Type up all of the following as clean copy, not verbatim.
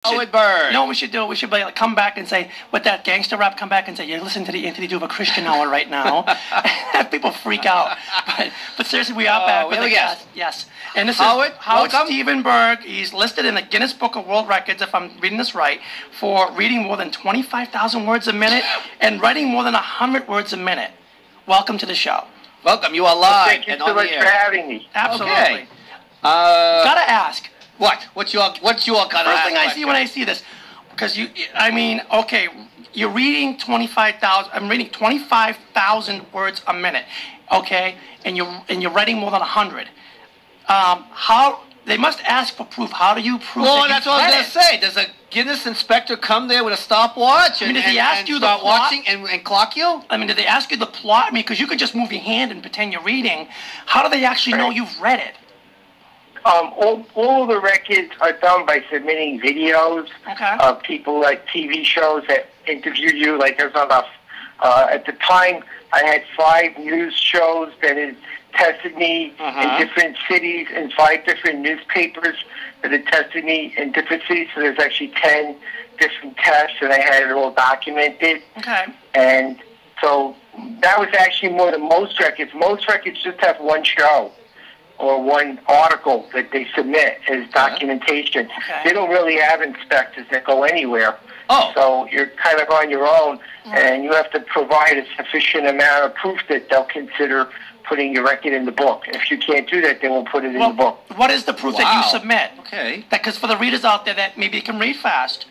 With Berg. You know what we should do? We should like, come back and say, with that gangster rap, come back and say, you're listening to the Duva Christian Hour right now. Have people freak out. But seriously, we are back with a guest. Yes. And this is Howard Stephen Berg. He's listed in the Guinness Book of World Records, if I'm reading this right, for reading more than 25,000 words a minute and writing more than 100 words a minute. Welcome to the show. Welcome. You are live. Thank you so much for having me. Absolutely. Okay. Gotta ask. What? What you all gotta First ask? thing I see when I see this, because okay, you're reading 25,000. I'm reading 25,000 words a minute, okay, and you're writing more than 100. How they must ask for proof? How do you prove? Well, that's what I was gonna say. Does a Guinness inspector come there with a stopwatch and, does he ask you start the plot? watching and clock you? I mean, did they ask you the plot? I mean, because you could just move your hand and pretend you're reading. How do they actually know you've read it? All the records are done by submitting videos of people like TV shows that interview you. Like there's enough. At the time, I had 5 news shows that had tested me in different cities and 5 different newspapers that had tested me in different cities. So there's actually 10 different tests, and I had it all documented. Okay. And so that was actually more than most records. Most records just have one show or one article that they submit as documentation. Okay. They don't really have inspectors that go anywhere. Oh. So you're kind of on your own, and you have to provide a sufficient amount of proof that they'll consider putting your record in the book. If you can't do that, they won't put it in the book. What is the proof that you submit? Okay. Because for the readers out there that maybe can read fast.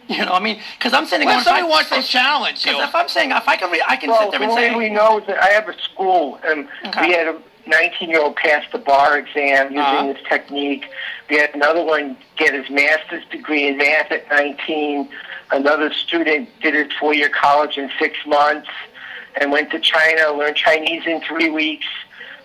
You know, I mean, because I'm sitting there. Somebody wants to challenge you. Because if I'm saying, if I can read, I can sit there and say. The way we know is that I have a school, and we had a 19-year-old pass the bar exam using this technique. We had another one get his master's degree in math at 19. Another student did his 4-year college in 6 months and went to China, learned Chinese in 3 weeks.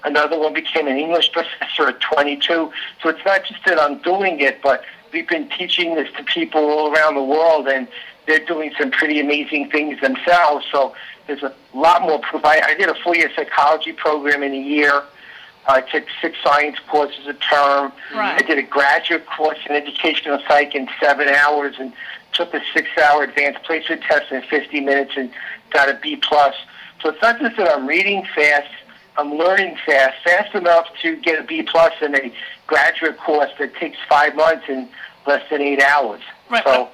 Another one became an English professor at 22. So it's not just that I'm doing it, but we've been teaching this to people all around the world, and they're doing some pretty amazing things themselves. So there's a lot more proof. I did a 4-year psychology program in a year. I took 6 science courses a term. Right. I did a graduate course in educational psych in 7 hours and took a 6-hour advanced placement test in 50 minutes and got a B+. So it's not just that I'm reading fast, I'm learning fast enough to get a B+ in a graduate course that takes 5 months in less than 8 hours. Right. So,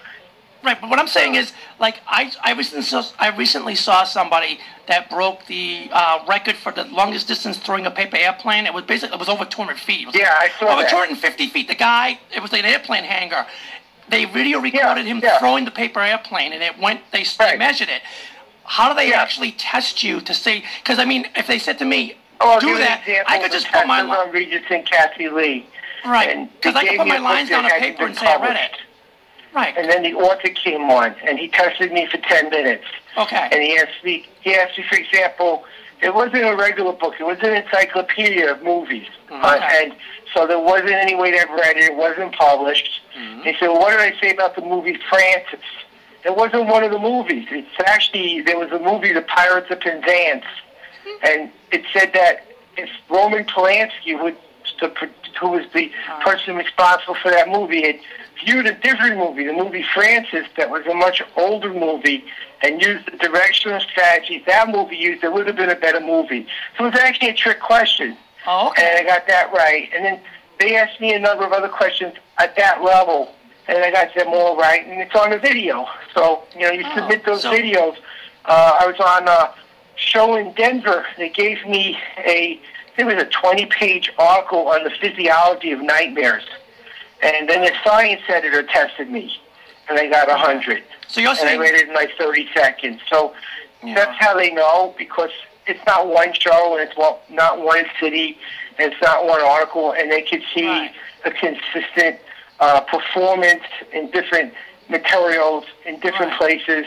right, but what I'm saying is, like, I recently saw somebody that broke the record for the longest distance throwing a paper airplane. It was over 200 feet. Yeah, I saw over that. 250 feet. The guy, it was like an airplane hangar. They video recorded him throwing the paper airplane, and they measured it. How do they actually test you to say? Because I mean, if they said to me, do that, I could just put my on Regis and Kathy Lee. Right, because I could put my lines down on paper and say I read it. Right. And then the author came on, and he tested me for 10 minutes. Okay. And he asked me, for example, it wasn't a regular book. It was an encyclopedia of movies. And so there wasn't any way to have read it. It wasn't published. He said, well, what did I say about the movie Francis? It wasn't one of the movies. It's actually, there was a movie, The Pirates of Penzance. And it said that if Roman Polanski, who was the person responsible for that movie, had viewed a different movie, the movie Francis, that was a much older movie, and used the directional strategies that movie used, it would have been a better movie. So it was actually a trick question. Oh, okay. And I got that right. And then they asked me a number of other questions at that level, and I got them all right, and it's on the video. So, you know, you submit those videos. I was on a show in Denver. They gave me it was a 20-page article on the physiology of nightmares. And then the science editor tested me, and I got 100. So you're saying... And I read it in like 30 seconds. So that's how they know, because it's not one show, and it's not one city, and it's not one article, and they could see a consistent performance in different materials, in different places,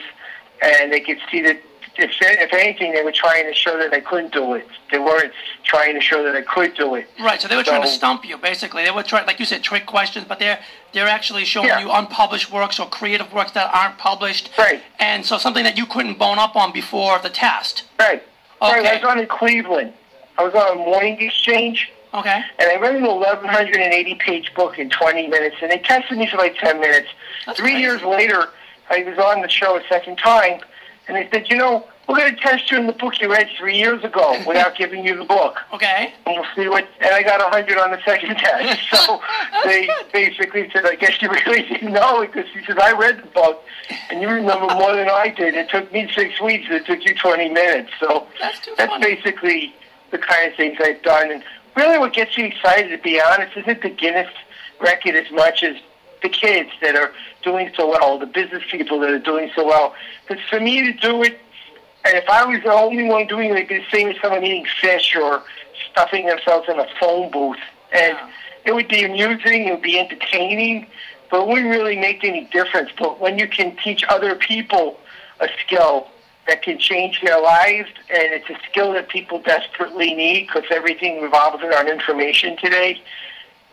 and they could see that if anything, they were trying to show that I couldn't do it. They weren't trying to show that I could do it. Right, so they were trying to stump you, basically. They were trying, like you said, trick questions, but they're actually showing you unpublished works or creative works that aren't published. Right. And so something that you couldn't bone up on before the test. Right. Okay. Right, I was on in Cleveland. I was on a morning exchange, Okay. And I read an 1,180-page book in 20 minutes, and they tested me for like 10 minutes. That's 3 crazy. years later, I was on the show a second time, and they said, we're going to test you in the book you read 3 years ago without giving you the book. Okay. And we'll see and I got 100 on the second test. So they basically said, I guess you really didn't know, because he said, I read the book, and you remember more than I did. It took me 6 weeks, and it took you 20 minutes. So that's basically the kind of things I've done. And really what gets me excited, to be honest, isn't the Guinness record as much as the kids that are doing so well, the business people that are doing so well. Because for me to do it, and if I was the only one doing it, it'd be the same as someone eating fish or stuffing themselves in a phone booth. And it would be amusing, it would be entertaining, but it wouldn't really make any difference. But when you can teach other people a skill that can change their lives, and it's a skill that people desperately need because everything revolves around information today,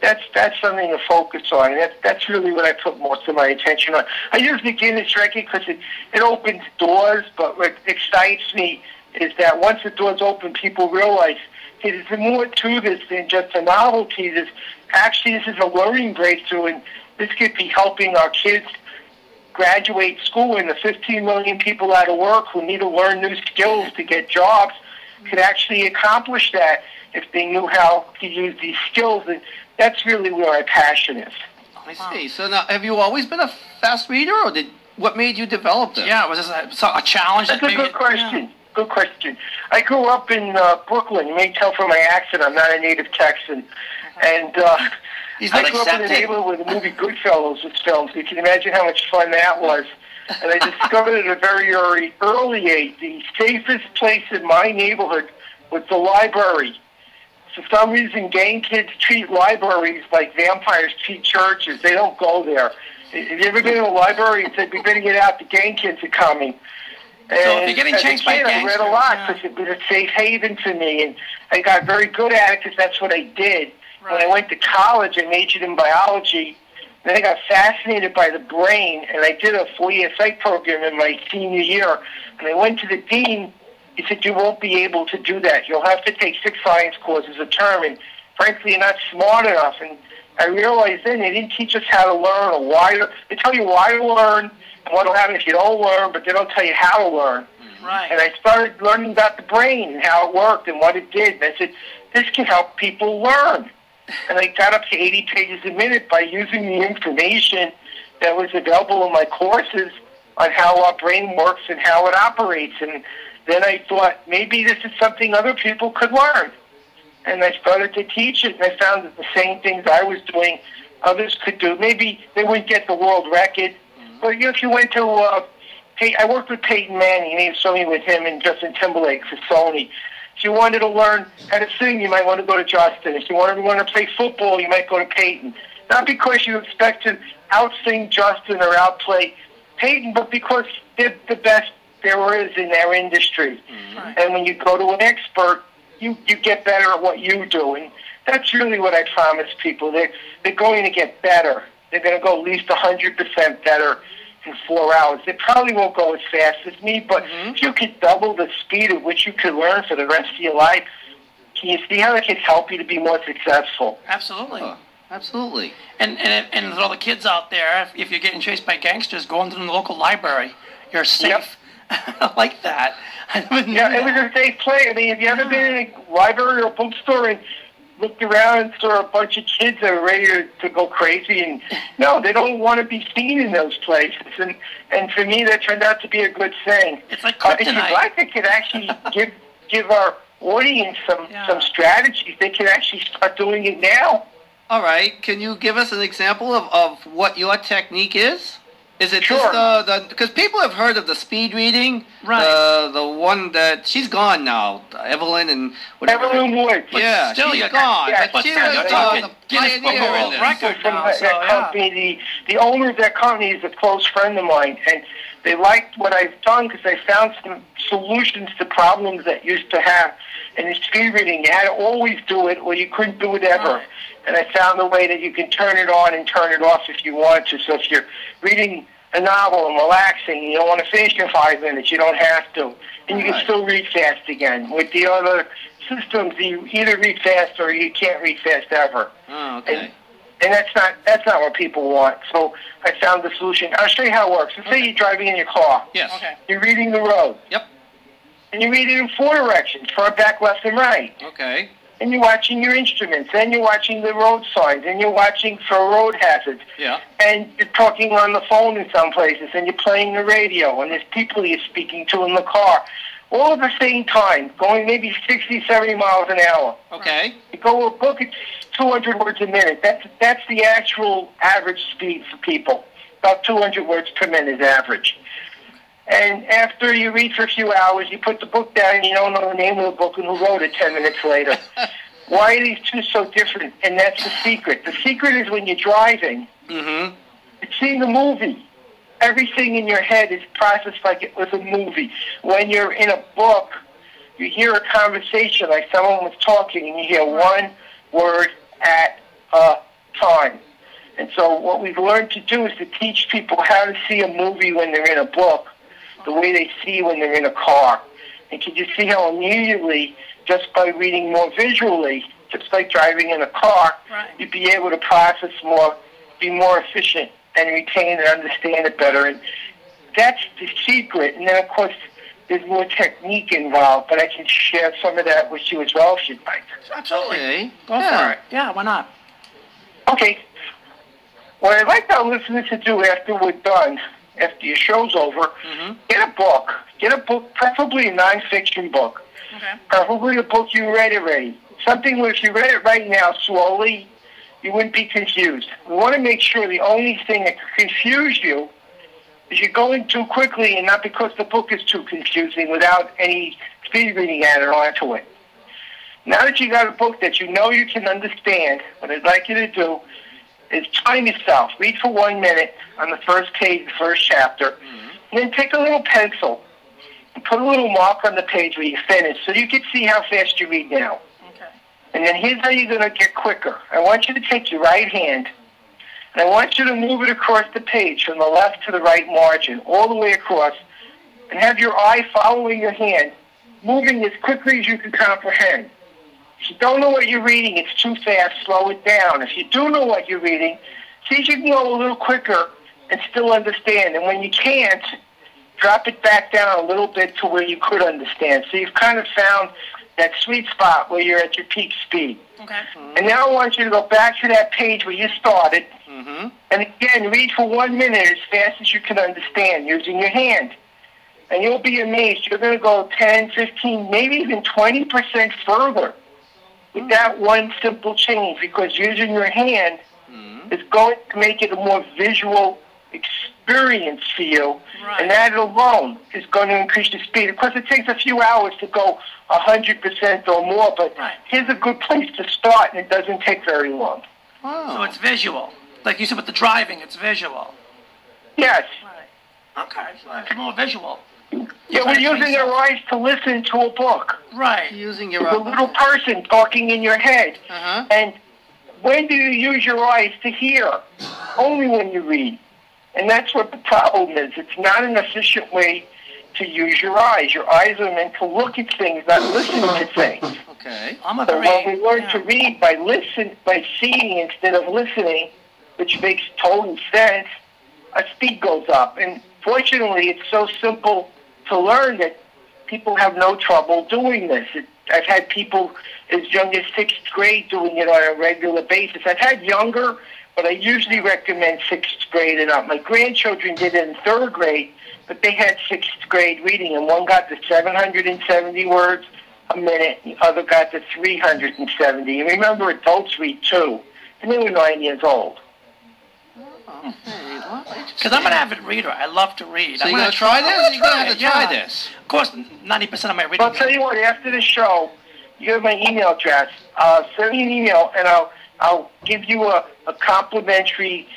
that's something to focus on. And that's really what I put most of my attention on. I use the Guinness record because it opens doors, but what excites me is that once the doors open, people realize there's more to this than just a novelty. This is a learning breakthrough, and this could be helping our kids graduate school, and the 15 million people out of work who need to learn new skills to get jobs could actually accomplish that if they knew how to use these skills. And that's really where my passion is. I see. So now, have you always been a fast reader, or what made you develop this? Yeah, was this a challenge? That's a good question. Yeah. Good question. I grew up in Brooklyn. You may tell from my accent I'm not a native Texan. And I grew up in a neighborhood where the movie Goodfellas was filmed, so you can imagine how much fun that was. And I discovered at a very early age the safest place in my neighborhood was the library. For some reason, gang kids treat libraries like vampires treat churches. They don't go there. Have you ever been in a library and said, we better get out, the gang kids are coming? And so if you're getting chased by gangsters, I read a lot because it was a safe haven for me, and I got very good at it because that's what I did. Right. When I went to college, I majored in biology. Then I got fascinated by the brain, and I did a 4-year psych program in my senior year. And I went to the dean. He said, you won't be able to do that. You'll have to take 6 science courses a term, and frankly, you're not smart enough. And I realized then they didn't teach us how to learn or why they tell you why to learn and what will happen if you don't learn, but they don't tell you how to learn. Right. And I started learning about the brain and how it worked and what it did. And I said, this can help people learn. And I got up to 80 pages a minute by using the information that was available in my courses on how our brain works and how it operates. And then I thought, maybe this is something other people could learn. And I started to teach it, and I found that the same things I was doing, others could do. Maybe they wouldn't get the world record, but if you went to, I worked with Peyton Manning, and he saw me with him and Justin Timberlake for Sony. If you wanted to learn how to sing, you might want to go to Justin. If you wanted to learn to play football, you might go to Peyton. Not because you expect to out-sing Justin or outplay Peyton, but because they're the best there is in their industry. Mm-hmm. And when you go to an expert, you get better at what you do. And that's really what I promise people. They're going to get better. They're going to go at least 100% better in 4 hours. They probably won't go as fast as me, but if you could double the speed at which you could learn for the rest of your life, can you see how it can help you to be more successful? Absolutely. Absolutely. And with all the kids out there, if you're getting chased by gangsters, go into the local library. You're safe. Yep. I like that. It was a safe play. I mean, have you ever been in a library or a bookstore and looked around and saw a bunch of kids that are ready to go crazy? And no, they don't want to be seen in those places. And for me, that turned out to be a good thing. It's like kryptonite. If you'd like, I could actually give our audience some strategies. They can actually start doing it now. All right. Can you give us an example of what your technique is? Is it sure. just because people have heard of the speed reading, right? The one that she's gone now, Evelyn and whatever. Evelyn Wood. Yeah, still she's gone. Yeah, but she still, was the pioneer in this. Record now, that company, the owner of that company is a close friend of mine, and they liked what I've done because I found some solutions to problems that used to have. And in speed reading, you had to always do it, or you couldn't do it ever. And I found a way that you can turn it on and turn it off if you want to. So if you're reading a novel and relaxing, you don't want to finish in 5 minutes, you don't have to. And you can still read fast again. With the other systems, you either read fast or you can't read fast ever. Oh, okay. And that's not what people want. So I found the solution. I'll show you how it works. Let's say you're driving in your car. Yes. Okay. You're reading the road. Yep. And you read it in 4 directions, front, back, left, and right. Okay. And you're watching your instruments, and you're watching the road signs, and you're watching for road hazards. Yeah. And you're talking on the phone in some places, and you're playing the radio, and there's people you're speaking to in the car, all at the same time, going maybe 60, 70 miles an hour. Okay. You go to a book, it's 200 words a minute. That's the actual average speed for people. About 200 words per minute is average. And after you read for a few hours, you put the book down and you don't know the name of the book and who wrote it 10 minutes later. Why are these two so different? And that's the secret. The secret is when you're driving, you're seeing a movie. Everything in your head is processed like it was a movie. When you're in a book, you hear a conversation like someone was talking and you hear one word at a time. And so what we've learned to do is to teach people how to see a movie when they're in a book, the way they see when they're in a car. And can you see how immediately, just by reading more visually, just like driving in a car, you'd be able to process more, be more efficient, and retain and understand it better. And that's the secret. And then, of course, there's more technique involved, but I can share some of that with you as well if you'd like. Absolutely. Okay. Go for it. Yeah, why not? Okay. What I'd like our listeners to do after we're done, after your show's over, get a book. Get a book, preferably a nonfiction book. Okay. Preferably a book you read already. Something where if you read it right now slowly, you wouldn't be confused. We want to make sure the only thing that could confuse you is you're going too quickly and not because the book is too confusing without any speed reading added onto it. Now that you got a book that you know you can understand, what I'd like you to do is time yourself. Read for 1 minute on the first page, the first chapter, and then take a little pencil and put a little mark on the page where you finish so you can see how fast you read now. Okay. And then here's how you're going to get quicker. I want you to take your right hand, and I want you to move it across the page from the left to the right margin, all the way across, and have your eye following your hand, moving as quickly as you can comprehend. If you don't know what you're reading, it's too fast, slow it down. If you do know what you're reading, see if you can go a little quicker and still understand. And when you can't, drop it back down a little bit to where you could understand. So you've kind of found that sweet spot where you're at your peak speed. Okay. And now I want you to go back to that page where you started, and again, read for 1 minute as fast as you can understand using your hand. And you'll be amazed. You're going to go 10, 15, maybe even 20% further with that one simple change, because using your hand is going to make it a more visual experience for you, and that alone is going to increase the speed. Of course, it takes a few hours to go 100% or more, but here's a good place to start, and it doesn't take very long. Oh. So it's visual. Like you said with the driving, it's visual. Yes. Right. Okay, so it's more visual. Yeah, we're using our eyes to listen to a book. Right. Using your It's a little person talking in your head. And when do you use your eyes to hear? Only when you read. And that's what the problem is. It's not an efficient way to use your eyes. Your eyes are meant to look at things, not listen to things. Okay. So when we learn to read by seeing instead of listening, which makes total sense, our speed goes up. And fortunately, it's so simple to learn that people have no trouble doing this. I've had people as young as 6th grade doing it on a regular basis. I've had younger, but I usually recommend 6th grade and up. My grandchildren did it in 3rd grade, but they had 6th grade reading, and one got to 770 words a minute, the other got to 370. And remember, adults read too, and they were 9 years old. Because I'm an avid reader. I love to read. So you're going to try this? You're going to have to try this. Of course, 90% of my reading. I'll tell you what, after the show, you have my email address. Send me an email, and I'll give you a complimentary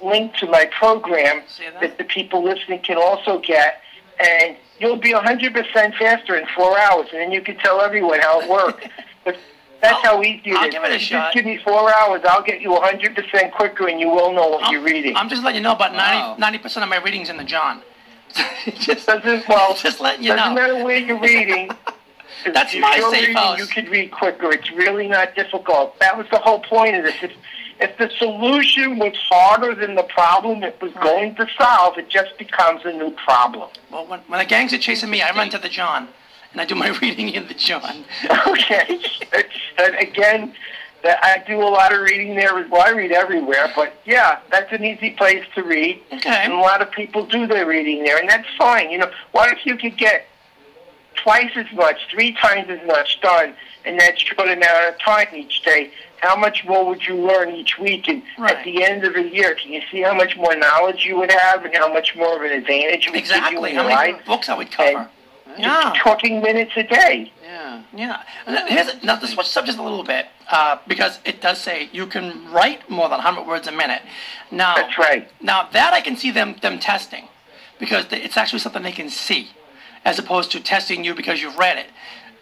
link to my program that the people listening can also get. And you'll be 100% faster in 4 hours, and then you can tell everyone how it works. But That's how easy it is. I'll give it a shot. Just give me 4 hours. I'll get you 100% quicker, and you will know what you're reading. I'm just letting you know about 90% of my reading's in the John. Just letting you know. Doesn't matter where you're reading. That's my safe house. You could read quicker. It's really not difficult. That was the whole point of this. If the solution was harder than the problem it was going to solve, it just becomes a new problem. Well, when the gangs are chasing me, I run to the John, and I do my reading in the John. Okay. And again, I do a lot of reading there as well. I read everywhere, but yeah, that's an easy place to read. Okay. And a lot of people do their reading there, and that's fine. You know, what if you could get twice as much, 3 times as much done in that short amount of time each day? How much more would you learn each week? And at the end of the year, can you see how much more knowledge you would have and how much more of an advantage it would give you in your life? How many books I would cover. Just talking minutes a day. Yeah. Now, to switch subjects a little bit, because it does say you can write more than 100 words a minute. Now, that's right. Now, that I can see them testing, because it's actually something they can see, as opposed to testing you because you've read it.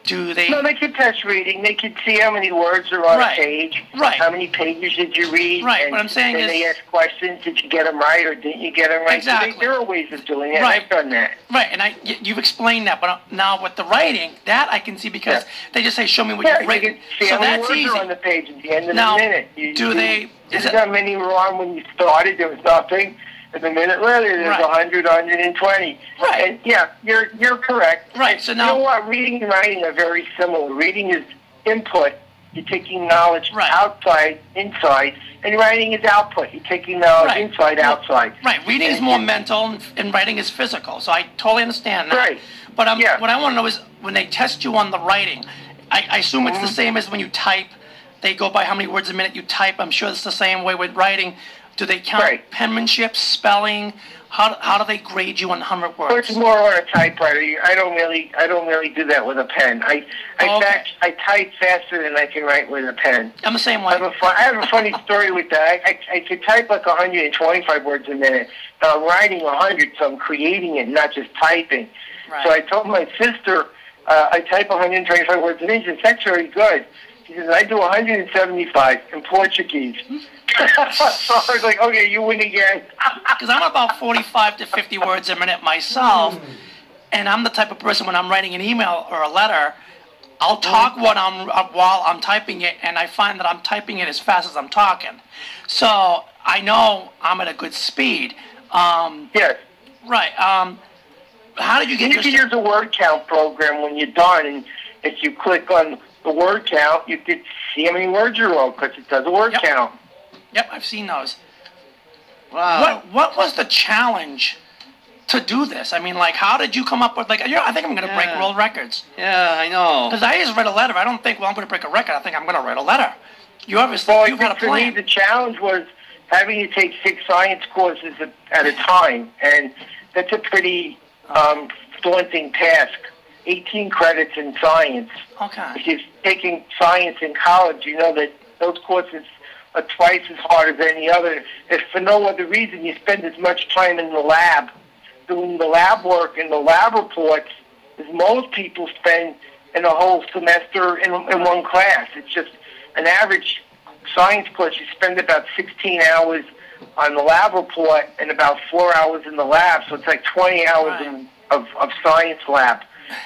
Do they? No, they can test reading. They can see how many words are on a page. Right. How many pages did you read? Right. And what I'm saying is, they ask questions. Did you get them right or didn't you get them right? Exactly. So there are ways of doing it. Right. I've done that. Right. And you've explained that, but now with the writing, that I can see because they just say, "Show me what you've written." So that's easy. On the page at the end of the minute. Is how many were on when you started? There was nothing. And a minute later, there's 100, 120. Right. And yeah, you're correct. Right. So now, you know what? Reading and writing are very similar. Reading is input. You're taking knowledge outside, inside. And writing is output. You're taking knowledge inside, outside. Right. Reading is more mental, and writing is physical. So I totally understand that. Right. But what I want to know is, when they test you on the writing, I assume it's the same as when you type. They go by how many words a minute you type. I'm sure it's the same way with writing. Do they count penmanship, spelling? How do they grade you on 100 words? Well, it's more on a typewriter. I don't really do that with a pen. I type faster than I can write with a pen. I'm the same way. I have a funny story with that. I could type like 125 words a minute. Now I'm writing 100, so I'm creating it, not just typing. Right. So I told my sister I type 125 words a minute. She says, that's very good. She says, I do 175 in Portuguese. So I was like, okay, you win again. Because I'm about 45 to 50 words a minute myself, and I'm the type of person, when I'm writing an email or a letter, I'll talk while I'm typing it, and I find that I'm typing it as fast as I'm talking. So I know I'm at a good speed. Yes. Right. How did you get You can use a word count program when you're done, and if you click on the word count, you could see how many words you wrote, because it does a word count. Yep, I've seen those. Wow. What was the challenge to do this? I mean, like, how did you come up with, like, I think I'm going to break world records. Yeah, I know. Because I just read a letter. I don't think, well, I'm going to break a record. I think I'm going to write a letter. You've had a plan. For me, the challenge was having to take 6 science courses at a time, and that's a pretty daunting task. 18 credits in science. Okay. If you're taking science in college, you know that those courses are twice as hard as any other. If for no other reason, you spend as much time in the lab doing the lab work and the lab reports as most people spend in a whole semester in one class. It's just an average science course. You spend about 16 hours on the lab report and about 4 hours in the lab. So it's like 20 hours of science lab,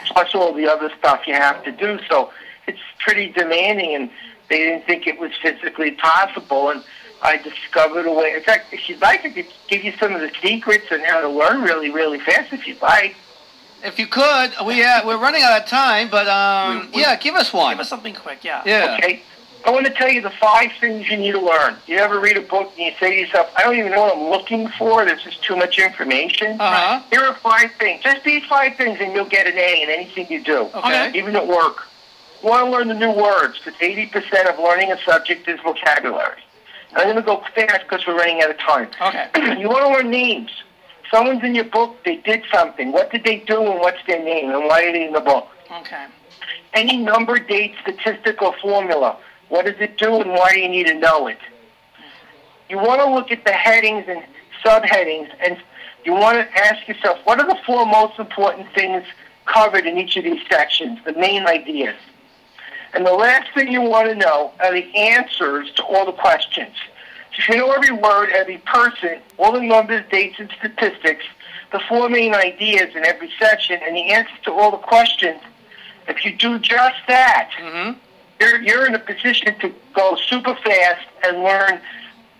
plus all the other stuff you have to do. So it's pretty demanding, and they didn't think it was physically possible, and I discovered a way. In fact, if you'd like, I could give you some of the secrets on how to learn really, really fast if you'd like. If you could, we're running out of time, but give us one. Give us something quick, yeah. Okay. I want to tell you the 5 things you need to learn. You ever read a book and you say to yourself, I don't even know what I'm looking for, there's just too much information? Uh-huh. Here are 5 things. Just these 5 things and you'll get an A in anything you do. Okay. Even at work. You want to learn the new words, because 80% of learning a subject is vocabulary. I'm going to go fast because we're running out of time. Okay. You want to learn names. Someone's in your book, they did something. What did they do and what's their name and why are they in the book? Okay. Any number, date, statistic, or formula. What does it do and why do you need to know it? You want to look at the headings and subheadings, and you want to ask yourself, what are the 4 most important things covered in each of these sections, the main ideas? And the last thing you want to know are the answers to all the questions. So if you know every word, every person, all the numbers, dates, and statistics, the 4 main ideas in every section, and the answers to all the questions, if you do just that, you're in a position to go super fast and learn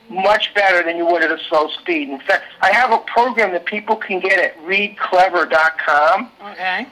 much better than you would at a slow speed. In fact, I have a program that people can get at readclever.com. Okay.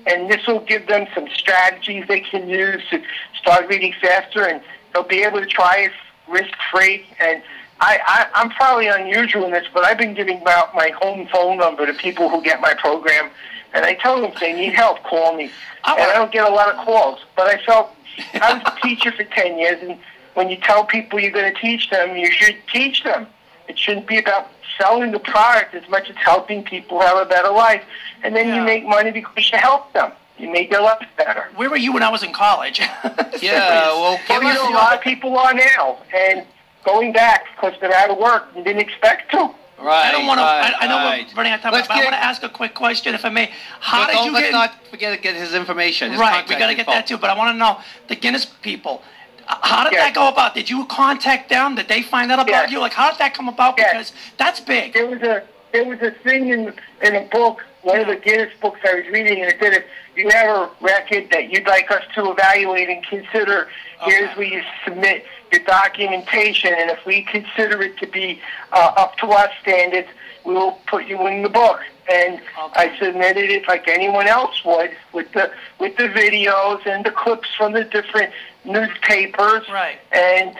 And this will give them some strategies they can use to start reading faster, and they'll be able to try it risk-free. And I'm probably unusual in this, but I've been giving out my home phone number to people who get my program, and I tell them if they need help, call me. And I don't get a lot of calls, but I felt I was a teacher for 10 years, and when you tell people you're going to teach them, you should teach them. It shouldn't be about selling the product as much as helping people have a better life. And then you make money because you help them. You make their life better. Where were you when I was in college? Well, a lot of people are now. And going back because they're out of work and didn't expect to. Right. I don't want to. I know we're running out of time, but I want to ask a quick question, if I may. Let's not forget to get his information. Right, we got to get that too. But I want to know the Guinness people. How did that go about? Did you contact them? Did they find out about you? Like, how did that come about? Because that's big. There was a thing in a book, one of the Guinness books I was reading, and it said if you have a record that you'd like us to evaluate and consider, here's where you submit your documentation, and if we consider it to be up to our standards, we will put you in the book. And I submitted it like anyone else would, with the videos and the clips from the different newspapers. Right. And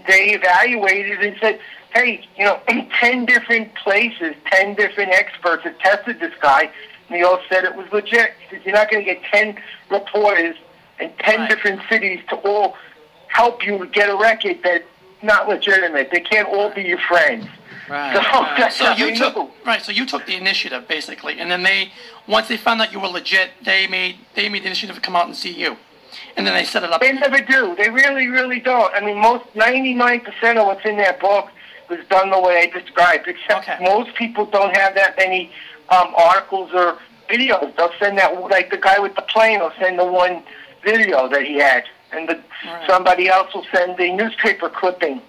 they evaluated and said, hey, 10 different places, 10 different experts have tested this guy, and they all said it was legit. Because you're not going to get 10 reporters in 10 different cities to all help you get a record that's not legitimate. They can't all be your friends. Right. So you took the initiative basically, and then once they found out you were legit, they made the initiative to come out and see you, and then they set it up. They never do. They really, really don't. I mean, 99% of what's in that book was done the way I described, except most people don't have that many articles or videos. They'll send that, like the guy with the plane will send the one video that he had, and somebody else will send the newspaper clipping,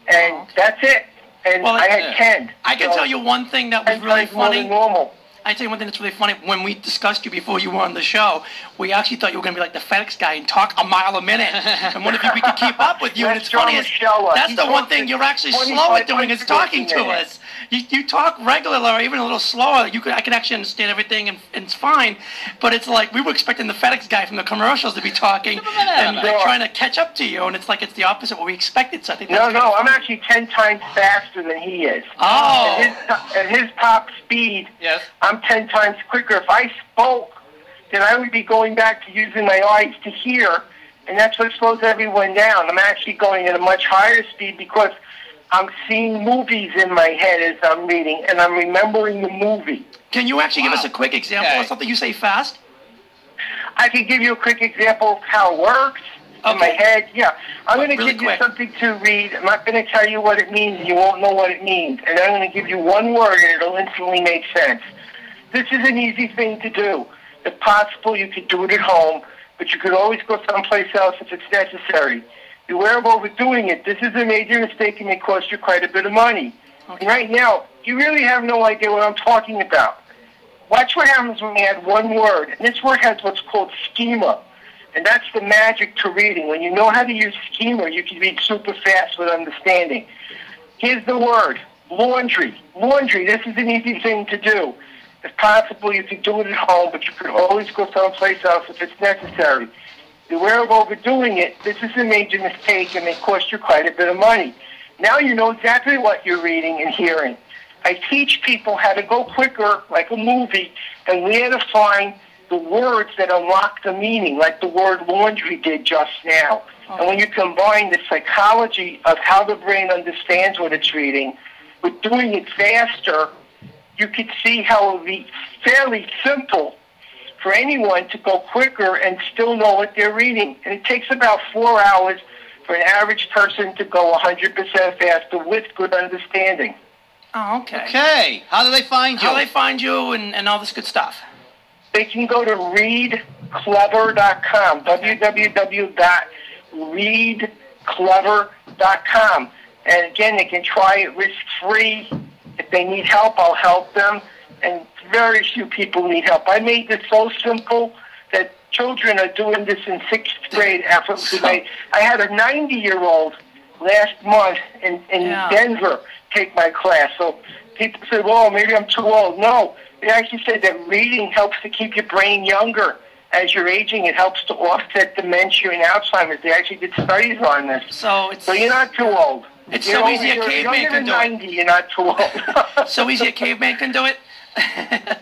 and that's it. And I had 10. I can tell you one thing that was really funny. Normal. I tell you one thing that's really funny. When we discussed you before you were on the show, we actually thought you were going to be like the FedEx guy and talk a mile a minute. And wonder if we could keep up with you. And it's funny. That's the one thing you're actually slow at doing is talking to us. You talk regularly or even a little slower. I can actually understand everything and it's fine. But it's like we were expecting the FedEx guy from the commercials to be talking and trying to catch up to you. And it's like it's the opposite of what we expected. So I think that's No, I'm actually 10 times faster than he is. Oh. At his top speed, I'm 10 times quicker. If I spoke, then I would be going back to using my eyes to hear, and that's what slows everyone down. I'm actually going at a much higher speed because I'm seeing movies in my head as I'm reading, and I'm remembering the movie. Can you actually give us a quick example of something you say fast? I can give you a quick example of how it works in my head. Yeah, I'm going to give you something to read. I'm not going to tell you what it means. You won't know what it means. And I'm going to give you one word, and it'll instantly make sense. This is an easy thing to do. If possible, you could do it at home, but you could always go someplace else if it's necessary. Beware of overdoing it. This is a major mistake and may cost you quite a bit of money. And right now, you really have no idea what I'm talking about. Watch what happens when we add one word. And this word has what's called schema. And that's the magic to reading. When you know how to use schema, you can read super fast with understanding. Here's the word, laundry. Laundry, this is an easy thing to do. If possible, you could do it at home, but you could always go someplace else if it's necessary. Beware of overdoing it. This is a major mistake and may cost you quite a bit of money. Now you know exactly what you're reading and hearing. I teach people how to go quicker, like a movie, and where to find the words that unlock the meaning, like the word laundry did just now. And when you combine the psychology of how the brain understands what it's reading with doing it faster, you could see how it would be fairly simple for anyone to go quicker and still know what they're reading. And it takes about 4 hours for an average person to go 100% faster with good understanding. Oh, okay. Okay. How do they find you? How do they find you and all this good stuff? They can go to readclever.com. readclever.com, www.readclever.com. And again, they can try it risk-free. If they need help, I'll help them. And very few people need help. I made this so simple that children are doing this in 6th grade effortlessly. I had a 90-year-old last month in Denver take my class. So people say, well, maybe I'm too old. No, they actually said that reading helps to keep your brain younger. As you're aging, it helps to offset dementia and Alzheimer's. They actually did studies on this. So you're not too old. It's so easy a caveman can do it. 90, you're not too old. So easy a caveman can do it?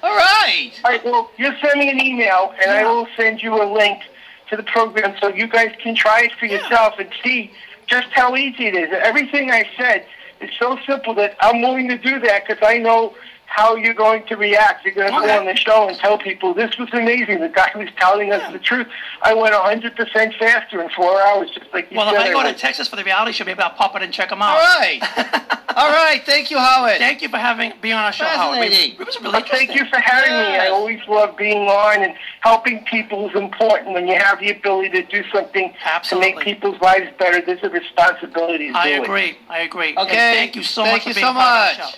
All right. All right, well, you send me an email, and I will send you a link to the program so you guys can try it for yourself and see just how easy it is. Everything I said is so simple that I'm willing to do that because I know how you're going to react. You're going to go on the show and tell people, this was amazing. The guy was telling us the truth. I went 100% faster in 4 hours, just like you said. Well, if I go to Texas for the reality show, maybe I'll pop it and check them out. All right. All right. Thank you, Howard. Thank you for being on our show, Howard. It was really interesting. Thank you for having me. I always love being on, and helping people is important. When you have the ability to do something to make people's lives better, there's a responsibility to do it. I agree. Okay. And thank you so much for being on the show.